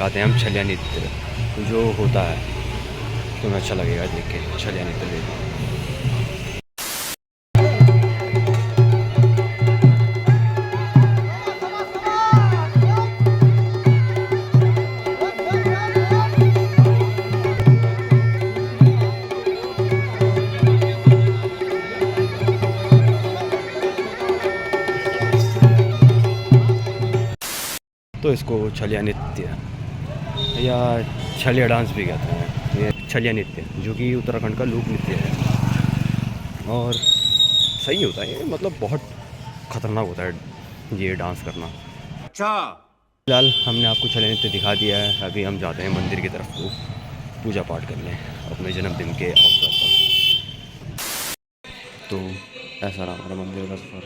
दिखाते हैं हम छलिया नृत्य जो होता है, तुम्हें अच्छा लगेगा देख के। छलिया नृत्य देखो। तो इसको छलिया नृत्य या छलिया डांस भी कहते हैं। ये छलिया नृत्य जो कि उत्तराखंड का लोक नृत्य है और सही होता है ये, मतलब बहुत ख़तरनाक होता है ये डांस करना। अच्छा, फिलहाल हमने आपको छलिया नृत्य दिखा दिया है। अभी हम जाते हैं मंदिर की तरफ को पूजा पाठ करने अपने जन्मदिन के अवसर पर। तो ऐसा रहा हमारा मंदिर का सफ़र।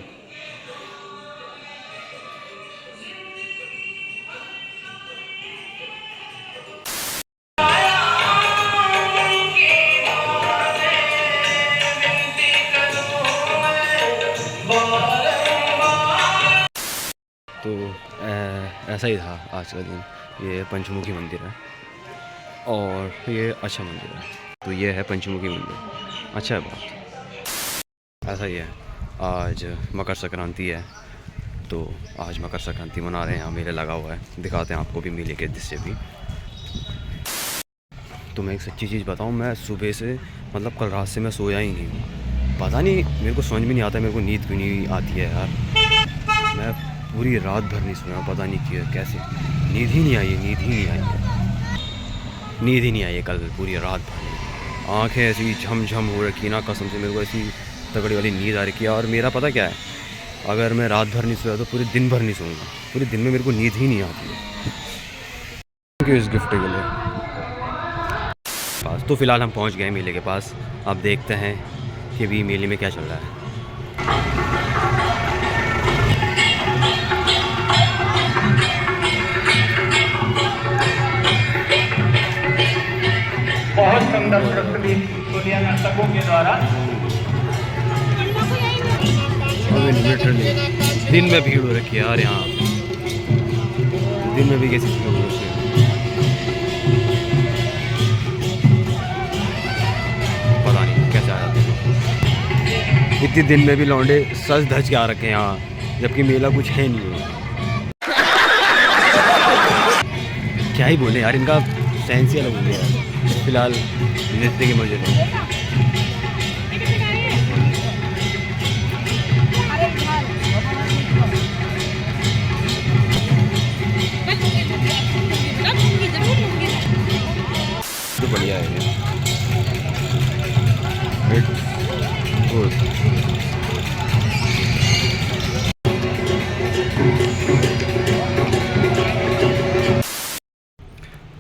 तो ऐसा ही था आज का दिन। ये पंचमुखी मंदिर है और ये अच्छा मंदिर है। तो ये है पंचमुखी मंदिर, अच्छा है बहुत। ऐसा ही है, आज मकर संक्रांति है तो आज मकर संक्रांति मना रहे हैं। यहाँ मेला लगा हुआ है, दिखाते हैं आपको भी मेले के दृश्य भी। तो मैं एक सच्ची चीज़ बताऊँ, मैं सुबह से मतलब कल रात से मैं सोया ही नहीं हूँ। पता नहीं मेरे को समझ में नहीं आता मेरे को नींद क्यों नहीं आती है यार। मैं पूरी रात भर नहीं सोया, पता नहीं क्यों, कैसे नींद ही नहीं आई है, नींद ही नहीं आई है, नींद ही नहीं आई है कल पूरी रात भर। आंखें ऐसी झम-झम हो रखी ना, कसम से मेरे को ऐसी तगड़ी वाली नींद आ रखी है। और मेरा पता क्या है, अगर मैं रात भर नहीं सोया तो पूरे दिन भर नहीं सोऊंगा, पूरे दिन में मेरे को नींद ही नहीं आती है। थैंक यू इस गिफ्ट के लिए पास। तो फिलहाल हम पहुंच गए मेले के पास। अब देखते हैं कि अभी मेले में क्या चल रहा है। बहुत सुंदर प्रस्तुति दुनिया नर्तकों के द्वारा। दिन में भीड़ हो रखी है यार यहाँ, दिन में भी कैसी भीड़ हो रखी है। पता नहीं कैसे आ जाते हैं इतनी दिन में भी लौंडे सज धज के आ रखे हैं यहाँ, जबकि मेला कुछ है नहीं है। क्या ही बोले यार, इनका सेंस ही अलग हो गया है। फिलहाल नृत्य के मजे लें। तो बढ़िया है ये, गुड।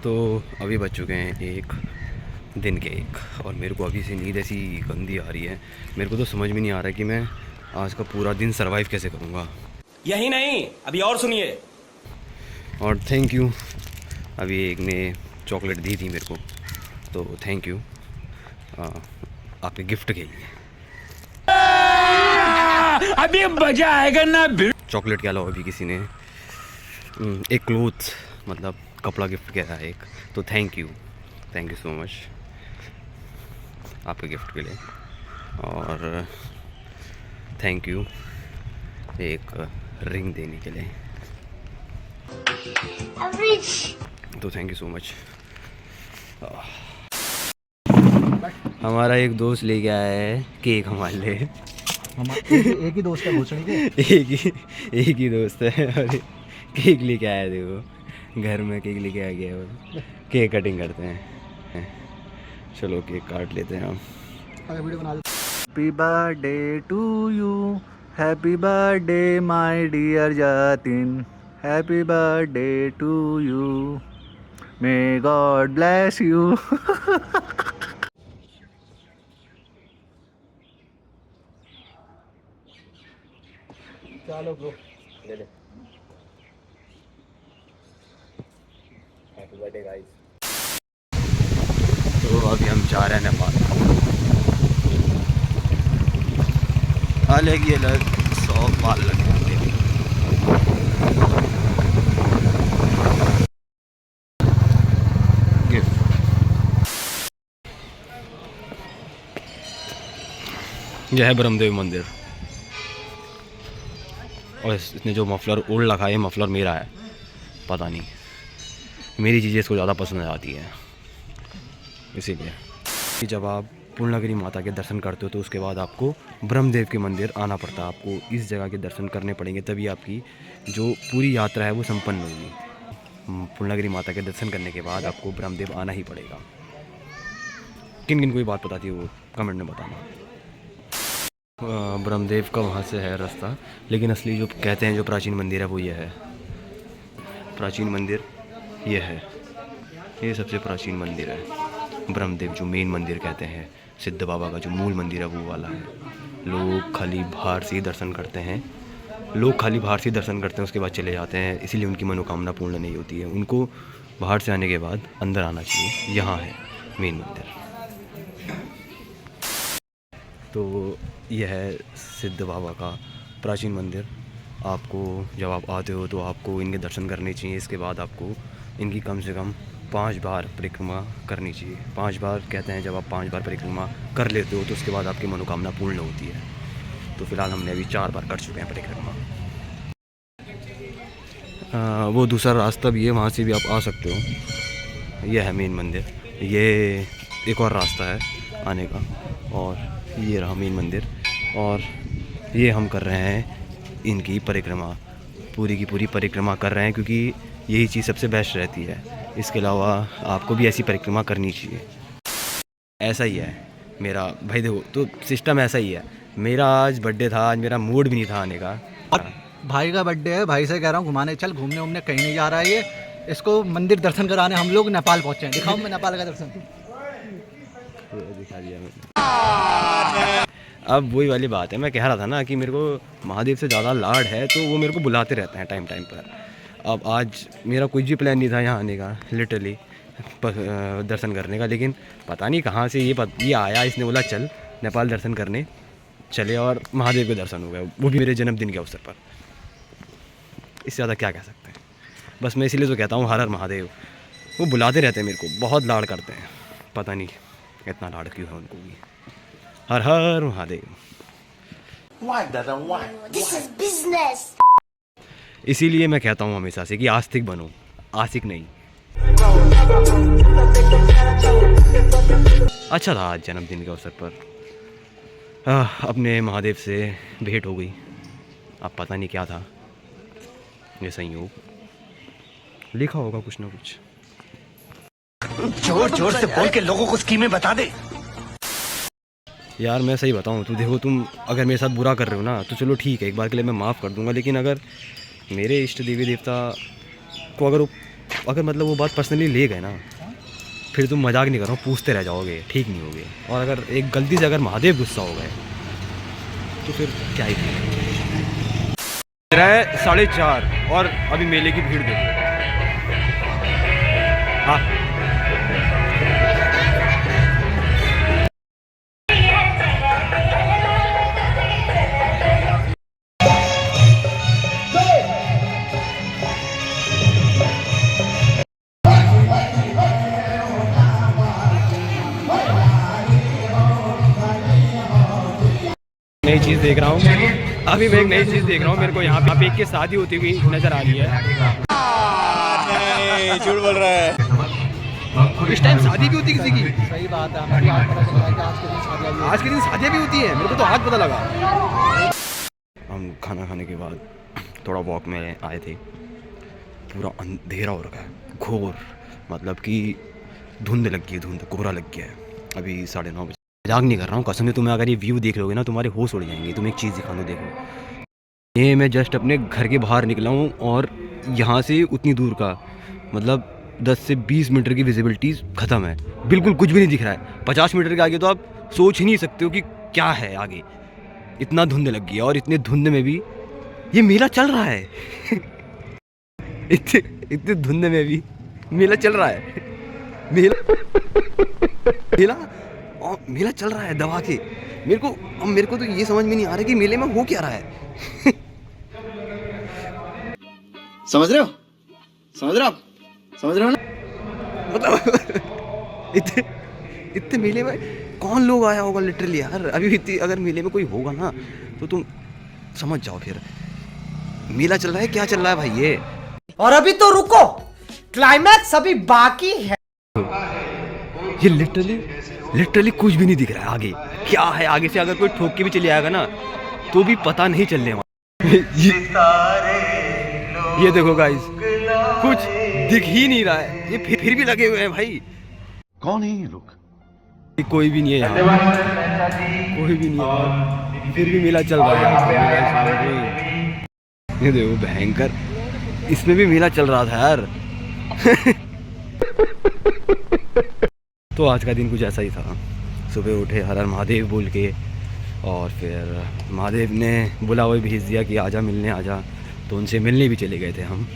तो अभी बज चुके हैं 1 दिन के 1 और मेरे को अभी से नींद ऐसी गंदी आ रही है। मेरे को तो समझ में नहीं आ रहा कि मैं आज का पूरा दिन सरवाइव कैसे करूँगा। यही नहीं, अभी और सुनिए। और थैंक यू, अभी एक ने चॉकलेट दी थी मेरे को, तो थैंक यू आपके गिफ्ट के लिए। अभी मजा आएगा ना। चॉकलेट के अलावा भी किसी ने एक क्लोथ मतलब कपड़ा गिफ्ट किया था एक, तो थैंक यू सो मच आपके गिफ्ट के लिए। और थैंक यू एक रिंग देने के लिए, तो थैंक यू सो मच। हमारा एक दोस्त लेके आया है केक हमारे लिए। एक ही दोस्त है भूषण के। एक ही दोस्त है और केक लेके आया, देखो घर में केक लेके आ गया और केक कटिंग करते हैं। चलो केक काट लेते हैं हम। वीडियो बना दो। Happy birthday to you, happy birthday my dear Jatin, happy birthday to you, may God bless you. चलो ब्रो, ले ले। Happy birthday guys. तो अभी हम जा रहे हैं नेपाल। अलग ही अलग 100 बाल लग जाते हैं। यह है ब्रह्मदेव मंदिर। और इसने जो मफलर ओढ़ रखा है, मफलर मेरा है, पता नहीं, मेरी चीज़ें इसको ज़्यादा पसंद आती हैं इसीलिए। जब आप पूर्णागिरि माता के दर्शन करते हो तो उसके बाद आपको ब्रह्मदेव के मंदिर आना पड़ता है। आपको इस जगह के दर्शन करने पड़ेंगे, तभी आपकी जो पूरी यात्रा है वो संपन्न होगी। पूर्णागिरि माता के दर्शन करने के बाद आपको ब्रह्मदेव आना ही पड़ेगा। किन किन कोई बात पता थी वो कमेंट में बताना। ब्रह्मदेव का वहाँ से है रास्ता, लेकिन असली जो कहते हैं जो प्राचीन मंदिर है वो ये है। प्राचीन मंदिर ये है, ये सबसे प्राचीन मंदिर है। ब्रह्मदेव जो मेन मंदिर कहते हैं, सिद्ध बाबा का जो मूल मंदिर है वो वाला है। लोग खाली बाहर से ही दर्शन करते हैं, उसके बाद चले जाते हैं, इसीलिए उनकी मनोकामना पूर्ण नहीं होती है। उनको बाहर से आने के बाद अंदर आना चाहिए। यहाँ है मेन मंदिर। तो यह है सिद्ध बाबा का प्राचीन मंदिर। आपको जब आप आते हो तो आपको इनके दर्शन करने चाहिए। इसके बाद आपको इनकी कम से कम 5 बार परिक्रमा करनी चाहिए। 5 बार कहते हैं, जब आप 5 बार परिक्रमा कर लेते हो तो उसके बाद आपकी मनोकामना पूर्ण होती है। तो फिलहाल हमने अभी 4 बार कर चुके हैं परिक्रमा। वो दूसरा रास्ता भी है, वहाँ से भी आप आ सकते हो। यह है मेन मंदिर। ये एक और रास्ता है आने का, और ये रहा मेन मंदिर। और ये हम कर रहे हैं इनकी परिक्रमा, पूरी की पूरी परिक्रमा कर रहे हैं, क्योंकि यही चीज़ सबसे बेस्ट रहती है। इसके अलावा आपको भी ऐसी परिक्रमा करनी चाहिए। ऐसा ही है मेरा भाई, देखो तो सिस्टम ऐसा ही है। मेरा आज बर्थडे था, आज मेरा मूड भी नहीं था आने का। भाई का बर्थडे है, भाई से कह रहा हूँ घुमाने चल, घूमने उमने कहीं नहीं जा रहा है ये। इसको मंदिर दर्शन कराने हम लोग नेपाल पहुँचे हैं। दिखाओ मैं नेपाल का दर्शन। दिखा दिया मैंने। अब वही वाली बात है, मैं कह रहा था ना कि मेरे को महादेव से ज़्यादा लाड है, तो वो मेरे को बुलाते रहते हैं टाइम टाइम पर। अब आज मेरा कुछ भी प्लान नहीं था यहाँ आने का, लिटरली दर्शन करने का, लेकिन पता नहीं कहाँ से ये आया। इसने बोला चल नेपाल दर्शन करने चले, और महादेव के दर्शन हो गए, वो भी मेरे जन्मदिन के अवसर पर। इससे ज़्यादा क्या कह सकते हैं। बस मैं इसीलिए तो कहता हूँ हर हर महादेव। वो बुलाते रहते हैं मेरे को, बहुत लाड़ करते हैं, पता नहीं इतना लाड़ क्यों है उनको भी। हर हर महादेव। This is business. इसीलिए मैं कहता हूँ हमेशा से कि आस्तिक बनो, आशिक नहीं। अच्छा था आज जन्मदिन के अवसर पर अपने महादेव से भेंट हो गई। अब पता नहीं क्या था, ये संयोग लिखा होगा कुछ ना कुछ। जोर जोर से बोल के लोगों को स्कीमें बता दे। यार मैं सही बताऊँ तो देखो, तुम अगर मेरे साथ बुरा कर रहे हो ना तो चलो ठीक है, एक बार के लिए मैं माफ़ कर दूंगा। लेकिन अगर मेरे इष्ट देवी देवता को अगर मतलब वो बात पर्सनली ले गए ना, फिर तुम मजाक नहीं कर रहा हूँ, पूछते रह जाओगे, ठीक नहीं होगे। और अगर एक गलती से अगर महादेव गुस्सा हो गए तो फिर क्या ही है। 4:30 और अभी मेले की भीड़ देखो। हाँ नई चीज़ देख रहा हूँ, अभी मैं एक नई चीज़ देख रहा हूँ। मेरे को यहाँ पे एक के शादी होती हुई नजर आ रही है। झूठ बोल रहा है। इस टाइम शादी भी होती किसी की? सही बात है, हमें आज पता चला कि आज के दिन शादियाँ भी होती है, मेरे को तो आज पता लगा। हम खाना खाने के बाद थोड़ा वॉक में आए थे। पूरा अंधेरा हो रखा है, घोर, मतलब कि धुंध लग गई है, कोहरा लग गया है। अभी 9:30 बजे। मजाक नहीं कर रहा हूँ, कसम से। तुम्हें अगर ये व्यू देख लोगे ना, तुम्हारे होश उड़ जाएंगे। तुम एक चीज़ दिखा दो, देखो। ये मैं जस्ट अपने घर के बाहर निकला हूँ, और यहाँ से उतनी दूर का मतलब 10 से 20 मीटर की विजिबिलिटी ख़त्म है, बिल्कुल कुछ भी नहीं दिख रहा है। 50 मीटर के आगे तो आप सोच ही नहीं सकते हो कि क्या है आगे। इतना धुंध लग गया, और इतने धुंध में भी ये मेला चल रहा है। इतने धुंध में भी मेला चल रहा है। मेला चल रहा है दबा के। मेरे को तो ये समझ में नहीं आ रहा कि मेले में हो क्या रहा है। समझ रहे हो ना? मतलब इतने मेले में कौन लोग आया होगा लिटरली यार। अभी इतनी अगर मेले में कोई होगा ना तो तुम समझ जाओ फिर मेला चल रहा है क्या चल रहा है भाई ये। और अभी तो रुको, क्लाइमैक्स अभी बाकी है। ये लिटरली कुछ भी नहीं दिख रहा है आगे क्या है। आगे से अगर कोई ठोक के भी चले आएगा ना तो भी पता नहीं चलने वाला। ये देखो गाइस कुछ दिख ही नहीं रहा है। ये फिर भी लगे हुए हैं भाई। कौन है ये लोग? कोई भी नहीं है यहाँ, कोई भी नहीं है, फिर भी मेला चल रहा है। ये देखो भयंकर, इसमें भी मेला चल रहा था यार। तो आज का दिन कुछ ऐसा ही था। सुबह उठे हर हर महादेव बोल के, और फिर महादेव ने बुलावा भेज दिया कि आजा मिलने आजा, तो उनसे मिलने भी चले गए थे हम।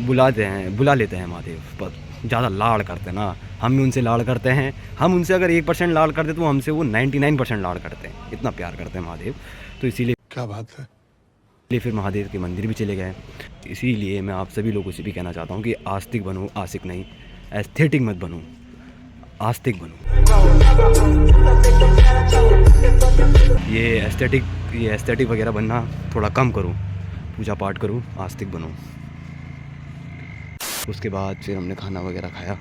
बुला लेते हैं महादेव, पर ज़्यादा लाड़ करते हैं ना, हम भी उनसे लाड़ करते हैं। हम उनसे अगर 1% लाड़ करते तो हमसे वो 99% लाड़ करते हैं, इतना प्यार करते हैं महादेव। तो इसीलिए क्या बात है। फिर महादेव के मंदिर भी चले गए। इसीलिए मैं आप सभी लोगों से भी कहना चाहता हूँ कि आस्तिक बनो, आशिक नहीं। एस्थेटिक मत बनो, आस्तिक बनो। ये एस्थेटिक वगैरह बनना थोड़ा कम करो, पूजा पाठ करो, आस्तिक बनो। उसके बाद फिर हमने खाना वगैरह खाया,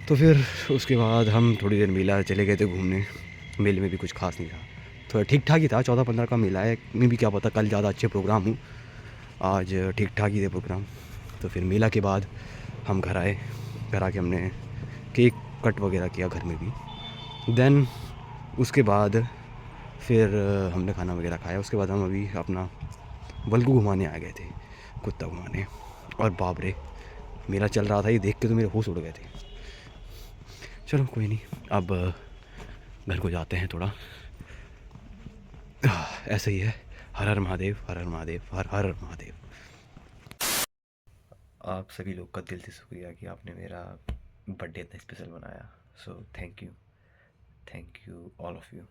तो फिर उसके बाद हम थोड़ी देर मेला चले गए थे घूमने। मेले में भी कुछ खास नहीं था, थोड़ा ठीक ठाक ही था। 14-15 का मेला है, में भी क्या पता कल ज़्यादा अच्छे प्रोग्राम हूँ, आज ठीक ठाक ही थे प्रोग्राम। तो फिर मेला के बाद हम घर आए, घर आके हमने केक कट वगैरह किया घर में भी। देन उसके बाद फिर हमने खाना वगैरह खाया। उसके बाद हम अभी अपना बल्कू घुमाने आ गए थे, कुत्ता घुमाने। और बाप रे मेला चल रहा था, ये देख के तो मेरे होश उड़ गए थे। चलो कोई नहीं, अब घर को जाते हैं थोड़ा। ऐसा ही है। हर हर महादेव, हर हर महादेव, हर हर महादेव। आप सभी लोग का दिल से शुक्रिया कि आपने मेरा बर्थडे इतना स्पेशल बनाया। So thank you all of you.